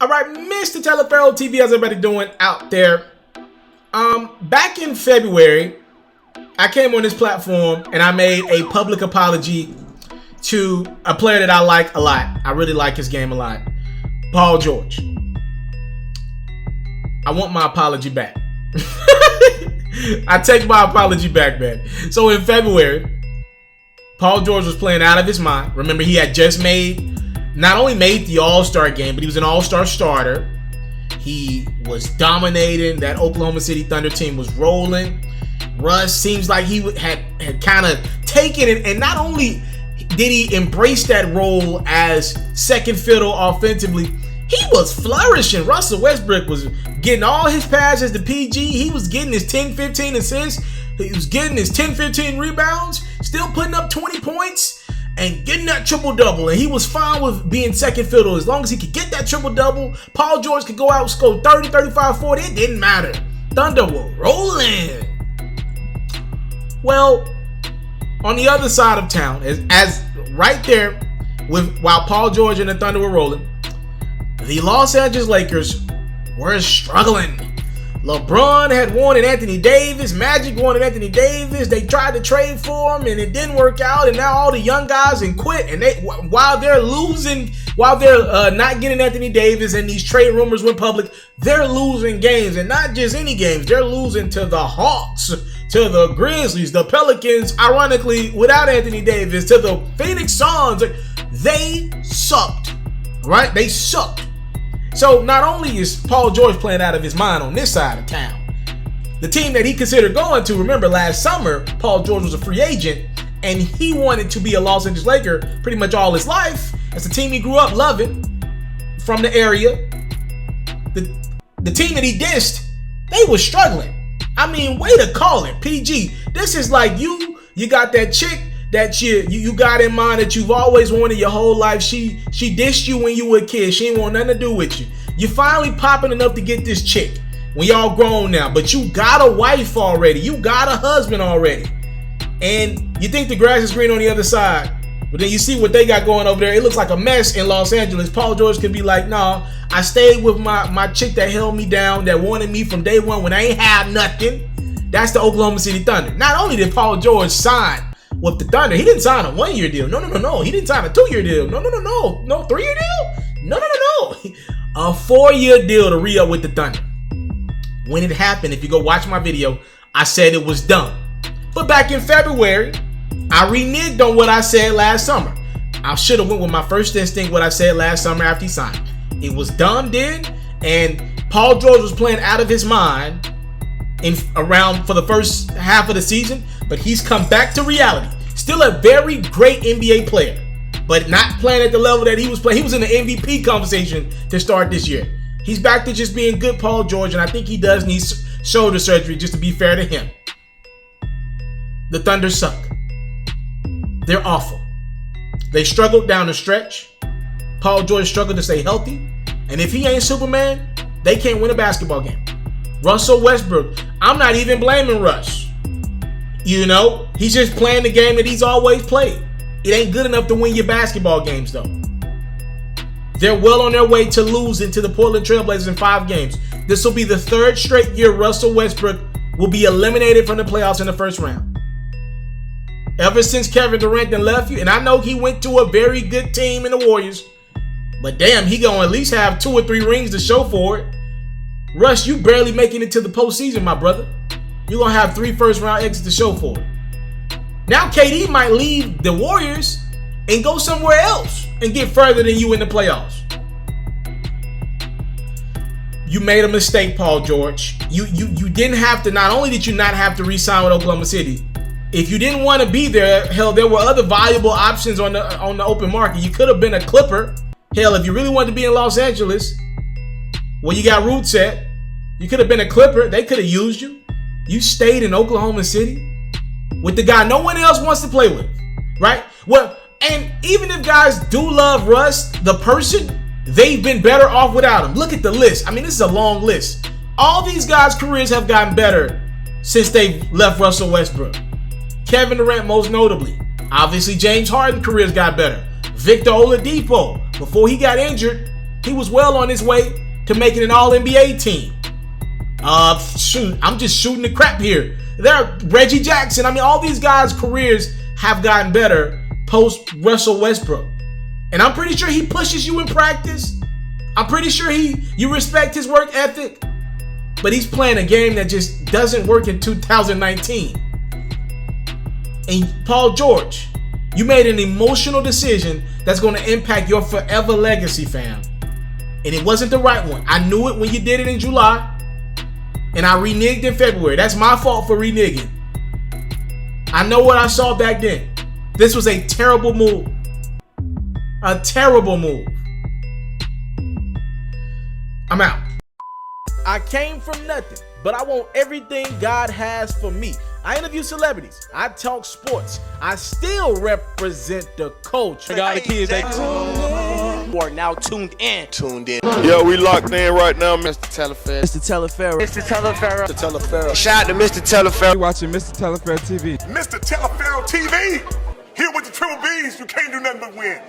All right, Mr. Taliaferro TV, how's everybody doing out there? Back in February, I came on this platform and I made a public apology to a player that I like a lot. I really like his game a lot, Paul George. I want my apology back. I take my apology back, man. So in February, Paul George was playing out of his mind. Remember, he had just not only made the All-Star game, but he was an All-Star starter. He was dominating. That Oklahoma City Thunder team was rolling. Russ seems like he had kind of taken it, and not only did he embrace that role as second fiddle offensively, he was flourishing. Russell Westbrook was getting all his passes to PG. He was getting his 10-15 assists. He was getting his 10-15 rebounds, still putting up 20 points and getting that triple-double. And he was fine with being second fiddle. As long as he could get that triple-double, Paul George could go out and score 30, 35, 40. It didn't matter. Thunder were rolling. Well, on the other side of town, as right there, while Paul George and the Thunder were rolling, the Los Angeles Lakers were struggling. LeBron had wanted Anthony Davis. Magic wanted Anthony Davis. They tried to trade for him, and it didn't work out. And now all the young guys and quit. And while they're not getting Anthony Davis, and these trade rumors went public, they're losing games, and not just any games. They're losing to the Hawks, to the Grizzlies, the Pelicans. Ironically, without Anthony Davis, to the Phoenix Suns. They sucked, right? They sucked. So not only is Paul George playing out of his mind on this side of town, the team that he considered going to, remember last summer, Paul George was a free agent and he wanted to be a Los Angeles Laker pretty much all his life. That's the team he grew up loving from the area. The team that he dissed, they were struggling. I mean, way to call it, PG. This is like you got that chick that you got in mind that you've always wanted your whole life. She dissed you when you were a kid. She ain't want nothing to do with you. You finally popping enough to get this chick when y'all grown now, but you got a wife already. You got a husband already. And you think the grass is green on the other side. But then you see what they got going over there. It looks like a mess in Los Angeles. Paul George could be like, nah, I stayed with my chick that held me down, that wanted me from day one when I ain't had nothing. That's the Oklahoma City Thunder. Not only did Paul George sign with the Thunder, he didn't sign a 1-year deal. No. He didn't sign a 2-year deal. No. 3-year deal? No. A 4-year deal to re-up with the Thunder. When it happened, if you go watch my video, I said it was done. But back in February, I reneged on what I said last summer. I should have went with my first instinct, what I said last summer after he signed. It was done then, and Paul George was playing out of his mind around for the first half of the season, but he's come back to reality. Still a very great NBA player, but not playing at the level that he was playing. He was in the MVP conversation to start this year. He's back to just being good Paul George, and I think he does need shoulder surgery, just to be fair to him. The Thunder suck. They're awful. They struggled down the stretch. Paul George struggled to stay healthy, and if he ain't Superman, they can't win a basketball game. Russell Westbrook, I'm not even blaming Russ. You know, he's just playing the game that he's always played. It ain't good enough to win your basketball games, though. They're well on their way to losing to the Portland Trailblazers in 5 games. This will be the 3rd straight year Russell Westbrook will be eliminated from the playoffs in the first round. Ever since Kevin Durant then left you, and I know he went to a very good team in the Warriors, but damn, he gonna at least have 2 or 3 rings to show for it. Russ, you barely making it to the postseason, my brother. You're going to have 3 first-round exits to show for it. Now KD might leave the Warriors and go somewhere else and get further than you in the playoffs. You made a mistake, Paul George. You didn't have to, not only did you not have to re-sign with Oklahoma City, if you didn't want to be there, hell, there were other valuable options on the open market. You could have been a Clipper. Hell, if you really wanted to be in Los Angeles, well, you got roots at. You could have been a Clipper. They could have used you. You stayed in Oklahoma City with the guy no one else wants to play with, right? Well, and even if guys do love Russ, the person, they've been better off without him. Look at the list. I mean, this is a long list. All these guys' careers have gotten better since they left Russell Westbrook. Kevin Durant, most notably. Obviously, James Harden's careers got better. Victor Oladipo, before he got injured, He was well on his way to making an All-NBA team. Shoot, I'm just shooting the crap here. There, Reggie Jackson. I mean, all these guys' careers have gotten better post Russell Westbrook. And I'm pretty sure he pushes you in practice. I'm pretty sure you respect his work ethic. But he's playing a game that just doesn't work in 2019. And Paul George, you made an emotional decision that's going to impact your forever legacy, fam. And it wasn't the right one. I knew it when you did it in July. And I reneged in February. That's my fault for reneging. I know what I saw back then. This was a terrible move. A terrible move. I'm out. I came from nothing, but I want everything God has for me. I interview celebrities. I talk sports. I still represent the culture. I got the kids. Who are now tuned in. Yeah, we locked in right now, Mr. Mr.Taliaferro. Shout out to Mr. Taliaferro. You're watching Mr.Taliaferro TV. Mr. Taliaferro TV. Here with the triple B's. You can't do nothing but win.